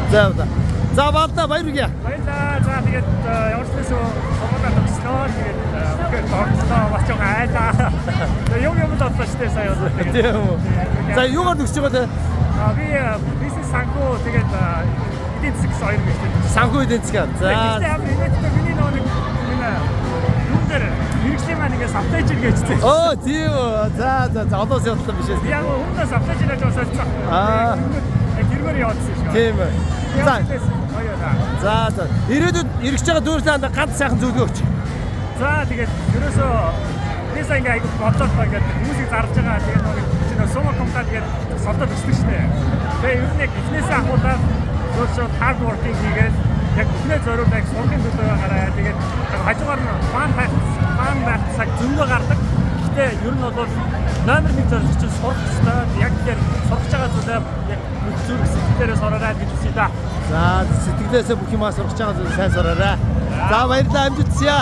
За Балда баяр хүргэе. Баярлалаа. За тэгээд ямар ч байсан сургуулиа төгслөө. Тэгээд догтлоо бас ч айлаа. Юм бодлоо штэ сая. Тийм үү. За юугаар төгсөж байгаа те? Би бизнес санхүү тэгээд эдийн засаг соёл гэж. Санхүү эдийн засаг. За. Тэгээд миний нэг юм дээр хэрэгслийн маань ингээд савтайжэр гэжтэй. Оо тийм үү. За одоос явдлаа биш ээ. Яг өмнө савтайжэр гэж сонссон. Гэрмээр явуулсан шүү. Тийм үү. За. Ирээдүйд эргэж байгаа дүүрлэнд ганц сайхан зөвлөгөө өгч. За тэгээд ерөөсөө би сая ингээд бодлоо ингээд хүмүүсийг зарлж байгаа. Тэгээд нэг сумо компани тэгээд солдод өсдөг шнэ. Тэгээд ер нь эхнээсээ ахуулаад зөвшөө hard working хийгээд яг бүхнээ зориулж яг сургын төлөө гараа. Тэгээд хажуугаар нь фан байх цаг зөндөө гардаг. Гэтэ ер нь бол номер 1 зорилго чинь сурах хэрэгтэй. Яг тэгэхээр сурах байгаа зүйлээ яг бүх зүрх сэтгэлээрээ сураарай гэж хэлсэн да. За сэтгэлээсээ бүх юмаа сурах байгаа зүйл сайн сураарай. За баярлалаа амжилт хүсье.